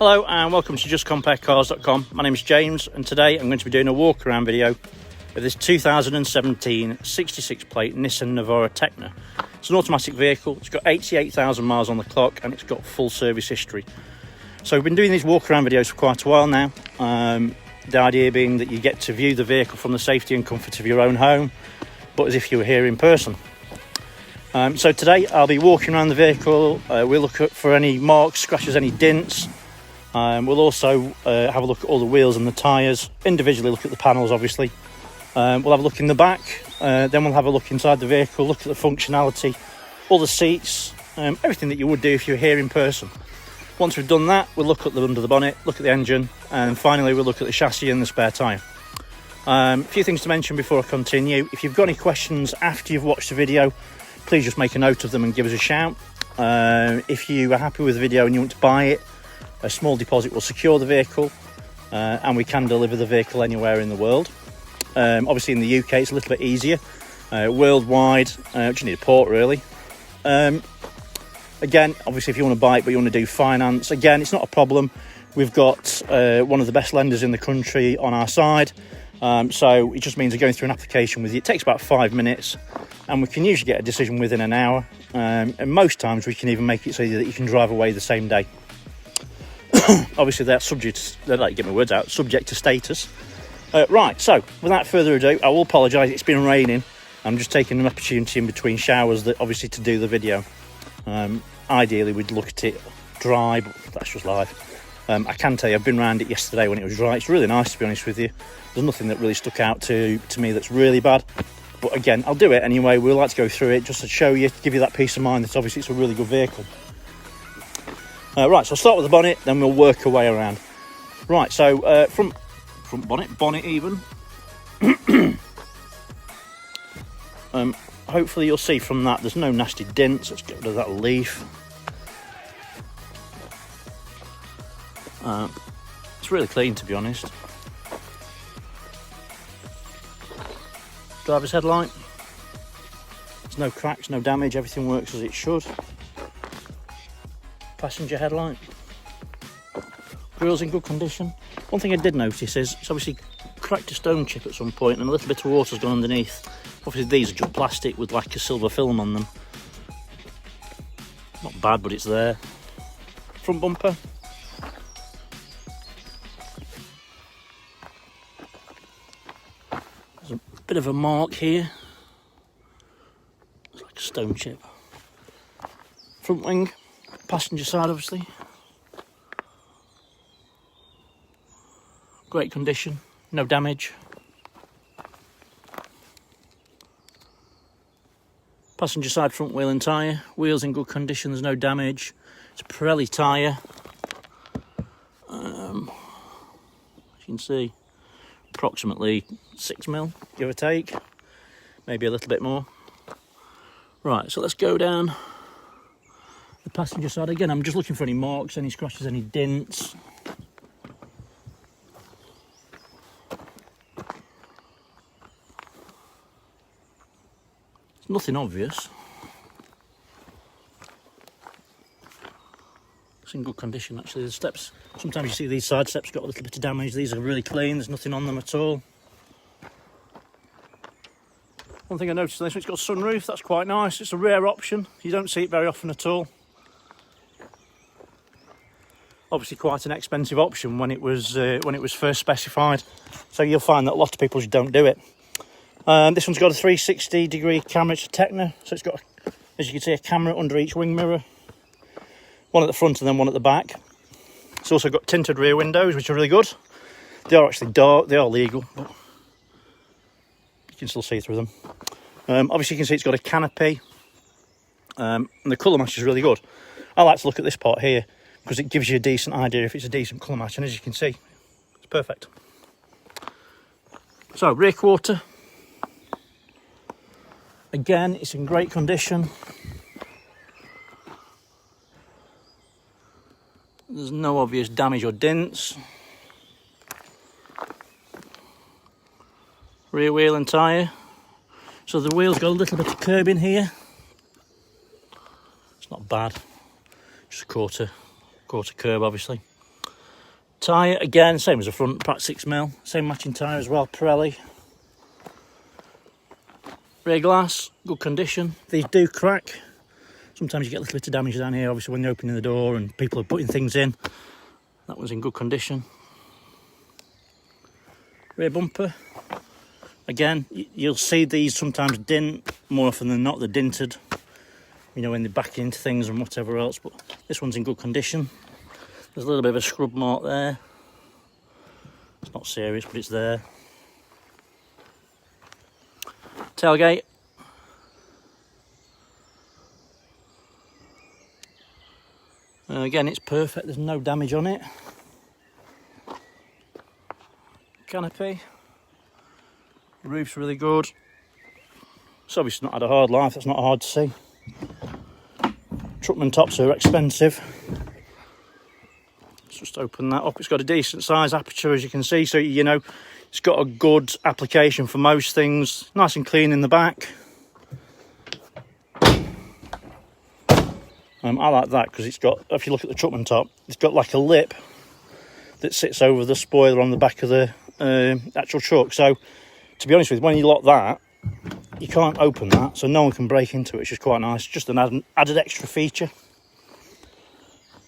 Hello and welcome to justcomparecars.com. My name is James and today I'm going to be doing a walk around video of this 2017 66 plate Nissan Navara Tekna. It's an automatic vehicle, it's got 88,000 miles on the clock and it's got full service history. So we've been doing these walk around videos for quite a while now. The idea being that you get to view the vehicle from the safety and comfort of your own home, but as if you were here in person. So today I'll be walking around the vehicle. We'll look for any marks, scratches, any dents. We'll also have a look at all the wheels and the tyres, individually look at the panels obviously. We'll have a look in the back, then we'll have a look inside the vehicle, look at the functionality, all the seats, everything that you would do if you were here in person. Once we've done that, we'll look at the under the bonnet, look at the engine, and finally we'll look at the chassis and the spare tyre. A few things to mention before I continue. If you've got any questions after you've watched the video, please just make a note of them and give us a shout. If you are happy with the video and you want to buy it, a small deposit will secure the vehicle, and we can deliver the vehicle anywhere in the world. Obviously in the UK it's a little bit easier. Worldwide, just need a port really. Again, obviously if you want to buy it but you want to do finance, again it's not a problem. We've got one of the best lenders in the country on our side, so it just means going through an application with you. It takes about 5 minutes and we can usually get a decision within an hour, and most times we can even make it so that you can drive away the same day. Obviously they're subject to status. Right, so without further ado, I will apologise, it's been raining. I'm just taking an opportunity in between showers obviously to do the video. Ideally we'd look at it dry, but that's just life. I can tell you I've been around it yesterday when it was dry. It's really nice, to be honest with you. There's nothing that really stuck out to me that's really bad, but again I'll do it anyway. We'll like to go through it just to show you, to give you that peace of mind that obviously it's a really good vehicle. Right, so I'll start with the bonnet, then we'll work our way around. Right, so front bonnet even. Hopefully you'll see from that there's no nasty dents. Let's get rid of that leaf. It's really clean, to be honest. Driver's headlight. There's no cracks, no damage, everything works as it should. Passenger headlight. Grill's in good condition. One thing I did notice is it's obviously cracked a stone chip at some point and a little bit of water's gone underneath. Obviously these are just plastic with like a silver film on them. Not bad, but it's there. Front bumper. There's a bit of a mark here. It's like a stone chip. Front wing. Passenger side obviously. Great condition, no damage. Passenger side front wheel and tyre. Wheels in good condition, there's no damage. It's a Pirelli tyre. As you can see, approximately 6mm, give or take. Maybe a little bit more. Right, so let's go down the passenger side. Again, I'm just looking for any marks, any scratches, any dents. It's nothing obvious. It's in good condition actually. The steps, sometimes you see these side steps got a little bit of damage. These are really clean, there's nothing on them at all. One thing I noticed on this one, it's got a sunroof, that's quite nice. It's a rare option, you don't see it very often at all. Obviously quite an expensive option when it was first specified, so you'll find that a lot of people just don't do it. This one's got a 360-degree camera. It's a Tekna, so it's got, as you can see, a camera under each wing mirror. One at the front and then one at the back. It's also got tinted rear windows, which are really good. They are actually dark, they are legal, but you can still see through them. Obviously you can see it's got a canopy, and the colour match is really good. I like to look at this part here because it gives you a decent idea if it's a decent colour match, and as you can see, it's perfect. So, rear quarter. Again, it's in great condition. There's no obvious damage or dents. Rear wheel and tyre. So the wheel's got a little bit of curb in here. It's not bad. Just a quarter curb, obviously. Tyre, again, same as the front, about 6mm. Same matching tyre as well, Pirelli. Rear glass, good condition. These do crack. Sometimes you get a little bit of damage down here, obviously when you're opening the door and people are putting things in. That one's in good condition. Rear bumper. Again, you'll see these sometimes dint, more often than not they're dinted. You know, when they're backing into things and whatever else, but this one's in good condition. There's a little bit of a scrub mark there. It's not serious, but it's there. Tailgate. Again, it's perfect, there's no damage on it. Canopy. The roof's really good. It's obviously not had a hard life, that's not hard to see. Truckman tops are expensive. Let's just open that up. It's got a decent size aperture, as you can see, so you know it's got a good application for most things. Nice and clean in the back. I like that because it's got, if you look at the Truckman top, it's got like a lip that sits over the spoiler on the back of the actual truck. So, to be honest with you, when you lock that, you can't open that, so no one can break into it, which is quite nice. Just an added extra feature.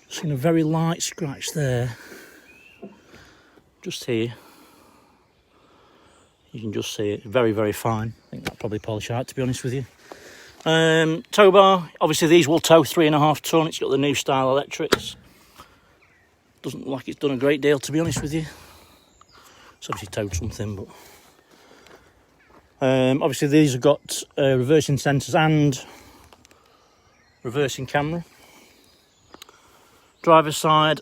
Seen a very light scratch there. Just here. You can just see it, very, very fine. I think that'll probably polish out, to be honest with you. Tow bar, obviously these will tow 3.5 tonne. It's got the new style electrics. Doesn't look like it's done a great deal, to be honest with you. It's obviously towed something, but obviously these have got reversing sensors and reversing camera. Driver's side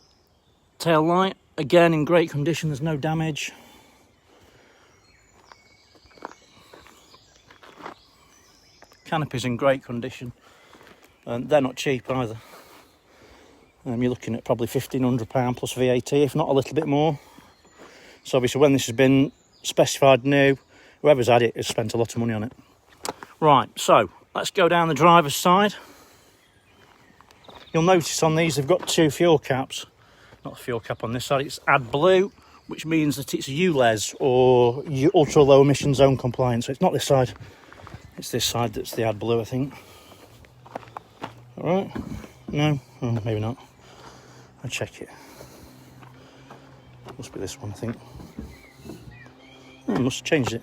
tail light, again in great condition, there's no damage. Canopy's in great condition, and they're not cheap either. You're looking at probably £1,500 plus VAT, if not a little bit more. So obviously when this has been specified new, whoever's had it has spent a lot of money on it. Right, so let's go down the driver's side. You'll notice on these they've got 2 fuel caps. Not the fuel cap on this side, it's AdBlue, which means that it's ULEZ or ultra low emission zone compliant. So it's not this side. It's this side that's the AdBlue, I think. Alright? No? Oh, maybe not. I'll check it. Must be this one, I think. Oh, I must have changed it.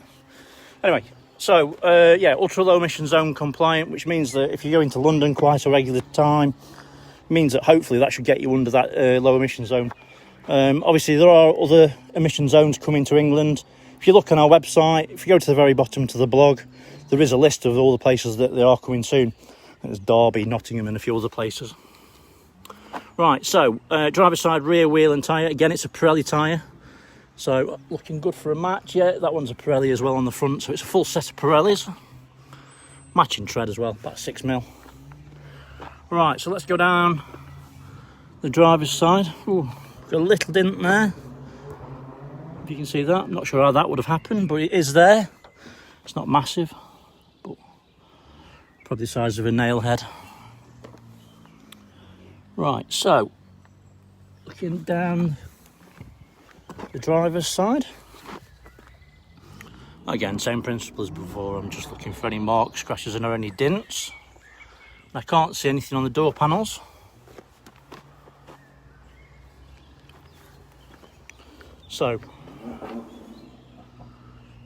Anyway, so, yeah, ultra low emission zone compliant, which means that if you go into London quite a regular time, means that hopefully that should get you under that low emission zone. Obviously, there are other emission zones coming to England. If you look on our website, if you go to the very bottom to the blog, there is a list of all the places that they are coming soon. There's Derby, Nottingham and a few other places. Right, so driver's side rear wheel and tyre. Again, it's a Pirelli tyre. So looking good for a match. Yeah, that one's a Pirelli as well on the front. So it's a full set of Pirellis. Matching tread as well, about 6mm. Right, so let's go down the driver's side. Ooh, got a little dent there. If you can see that. I'm not sure how that would have happened, but it is there. It's not massive, but probably the size of a nail head. Right, so looking down the driver's side. Again, same principle as before. I'm just looking for any marks, scratches and or any dents. I can't see anything on the door panels. So,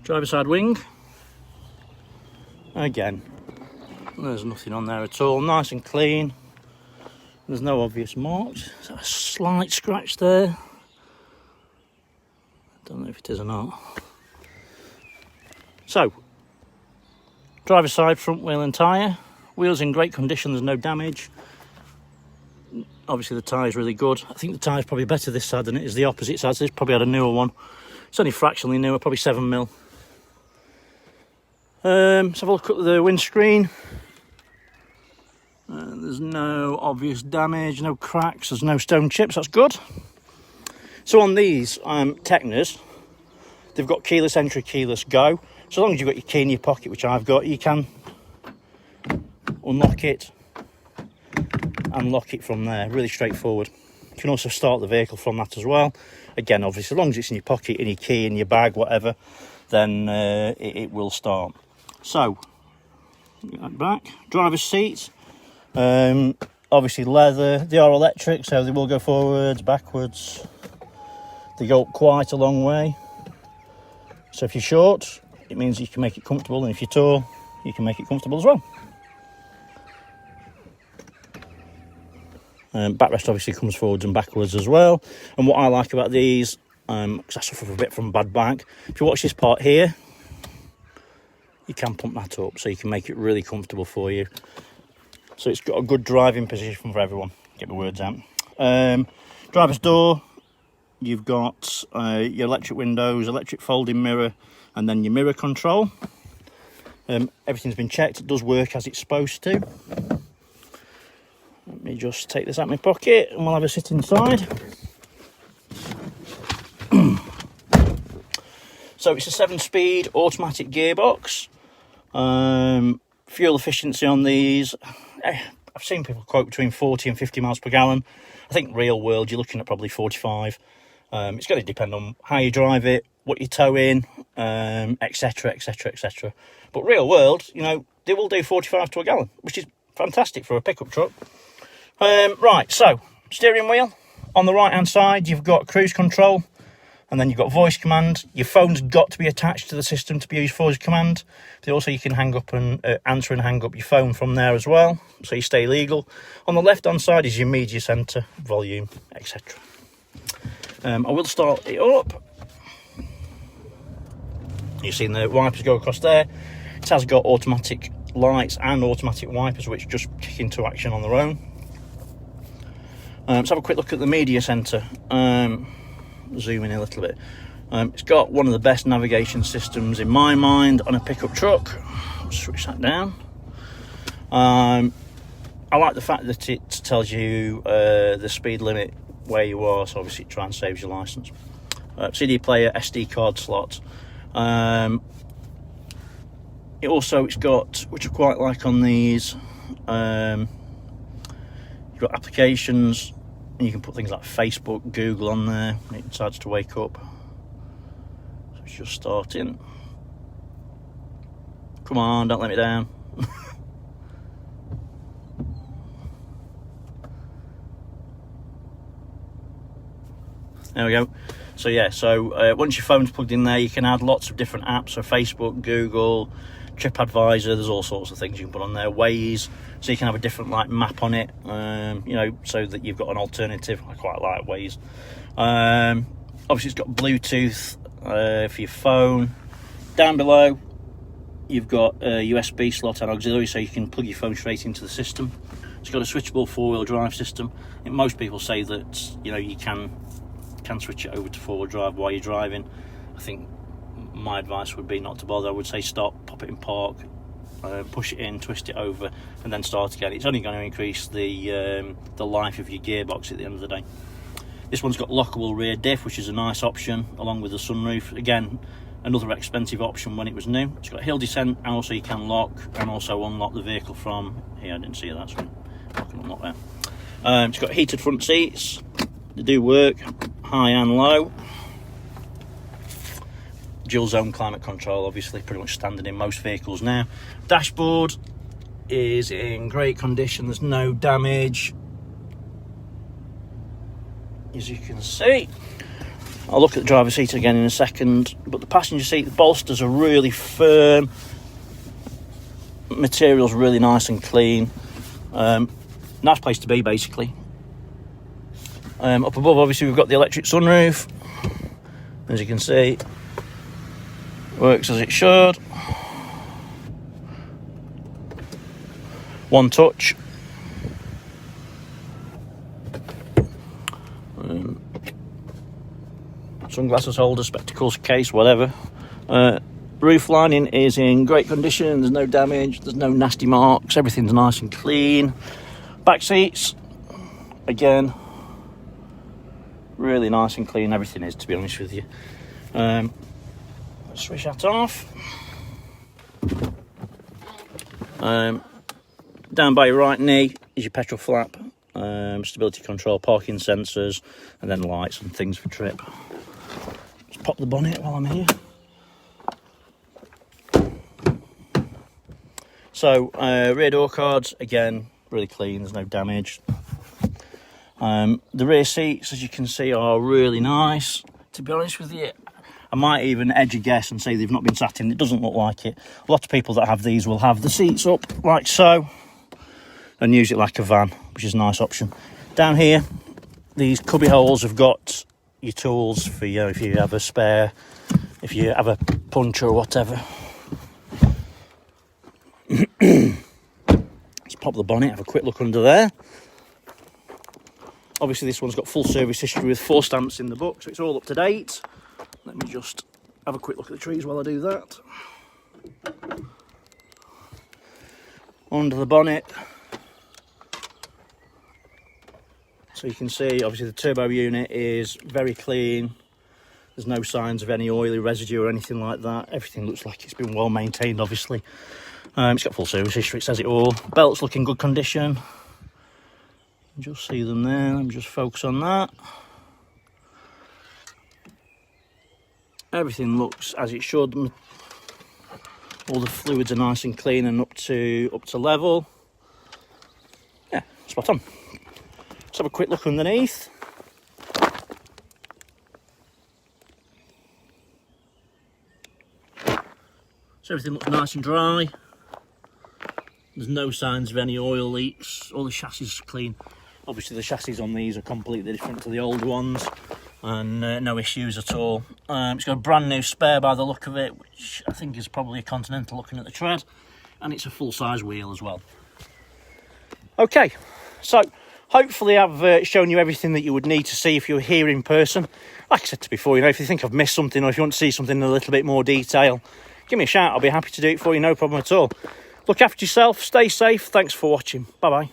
driver's side wing. Again, there's nothing on there at all. Nice and clean. There's no obvious marks. There's a slight scratch there. Don't know if it is or not. So, driver's side front wheel and tyre. Wheels in great condition, there's no damage. Obviously the tyre's really good. I think the tyre's probably better this side than it is the opposite side, so it's probably had a newer one. It's only fractionally newer, probably 7mm. Let's have a look at the windscreen. There's no obvious damage, no cracks, there's no stone chips, that's good. So on these Teknas, they've got keyless entry, keyless go. So as long as you've got your key in your pocket, which I've got, you can unlock it and lock it from there. Really straightforward. You can also start the vehicle from that as well. Again, obviously, as long as it's in your pocket, in your key, in your bag, whatever, then it will start. So, get that back. Driver's seat. Obviously leather. They are electric, so they will go forwards, backwards. They go up quite a long way. So if you're short, it means you can make it comfortable, and if you're tall, you can make it comfortable as well. Backrest obviously comes forwards and backwards as well. And what I like about these, because I suffer a bit from a bad back, if you watch this part here, you can pump that up, so you can make it really comfortable for you. So it's got a good driving position for everyone. Get my words out. Driver's door, you've got your electric windows, electric folding mirror, and then your mirror control. Everything's been checked. It does work as it's supposed to. Let me just take this out of my pocket and we'll have a sit inside. So it's a 7-speed automatic gearbox. Fuel efficiency on these, I've seen people quote between 40 and 50 miles per gallon. I think real world you're looking at probably 45. It's going to depend on how you drive it, what you tow in, etc, etc, etc. But real world, you know, they will do 45 to a gallon, which is fantastic for a pickup truck. Right, so steering wheel. On the right hand side you've got cruise control, and then you've got voice command. Your phone's got to be attached to the system to be used voice command. Also you can hang up and answer and hang up your phone from there as well, so you stay legal. On the left hand side is your media centre, volume, etc. I will start it up. You've seen the wipers go across there. It has got automatic lights and automatic wipers which just kick into action on their own. Let's have a quick look at the media centre. Zoom in a little bit. It's got one of the best navigation systems in my mind on a pickup truck. Switch that down. I like the fact that it tells you the speed limit where you are, so obviously it tries and saves your license. CD player, SD card slot. It's got, which I quite like on these, you've got applications, and you can put things like Facebook, Google on there when it decides to wake up. So it's just starting. Come on, don't let me down. There we go. So yeah, once your phone's plugged in there, you can add lots of different apps. So Facebook, Google, TripAdvisor, there's all sorts of things you can put on there. Waze, so you can have a different like map on it, you know, so that you've got an alternative. I quite like Waze. Obviously it's got Bluetooth for your phone. Down below you've got a USB slot and auxiliary, so you can plug your phone straight into the system. It's got a switchable 4-wheel drive system. And most people say that, you know, you can switch it over to 4-wheel drive while you're driving. I think my advice would be not to bother. I would say stop, pop it in park, push it in, twist it over, and then start again. It's only going to increase the life of your gearbox at the end of the day. This one's got lockable rear diff, which is a nice option, along with the sunroof. Again, another expensive option when it was new. It's got hill descent, and also you can lock and also unlock the vehicle from here. I didn't see that, so I can unlock there. It's got heated front seats. They do work, high and low. Dual zone climate control, obviously pretty much standard in most vehicles now. Dashboard is in great condition, there's no damage, as you can see. I'll look at the driver's seat again in a second, but the passenger seat, the bolsters are really firm, material's really nice and clean. Nice place to be, basically. Up above, obviously, we've got the electric sunroof. As you can see, works as it should. One touch. Sunglasses holder, spectacles case, whatever. Roof lining is in great condition. There's no damage. There's no nasty marks. Everything's nice and clean. Back seats, again, really nice and clean. Everything is, to be honest with you. Let's switch that off. Down by your right knee is your petrol flap. stability control, parking sensors, and then lights and things for trip. Just pop the bonnet while I'm here. So rear door cards, again, really clean, there's no damage. The rear seats, as you can see, are really nice. To be honest with you, I might even edge a guess and say they've not been sat in. It doesn't look like it. A lot of people that have these will have the seats up like so and use it like a van, which is a nice option. Down here, these cubby holes have got your tools for you if you have a spare, if you have a puncher or whatever. Let's pop the bonnet, have a quick look under there. Obviously this one's got full service history with 4 stamps in the book, so it's all up to date. Let me just have a quick look at the trees while I do that. Under the bonnet, so you can see obviously the turbo unit is very clean. There's no signs of any oily residue or anything like that. Everything looks like it's been well maintained, obviously. It's got full service history, it says it all. Belts look in good condition. Just see them there, let me just focus on that. Everything looks as it should. All the fluids are nice and clean and up to level. Yeah, spot on. Let's have a quick look underneath. So everything looks nice and dry. There's no signs of any oil leaks. All the chassis is clean. Obviously the chassis on these are completely different to the old ones, and no issues at all. It's got a brand new spare by the look of it, which I think is probably a Continental looking at the tread, and it's a full-size wheel as well. Okay, so hopefully I've shown you everything that you would need to see if you're here in person. Like I said before, you know, if you think I've missed something or if you want to see something in a little bit more detail, give me a shout. I'll be happy to do it for you, no problem at all. Look after yourself, stay safe, thanks for watching, bye bye.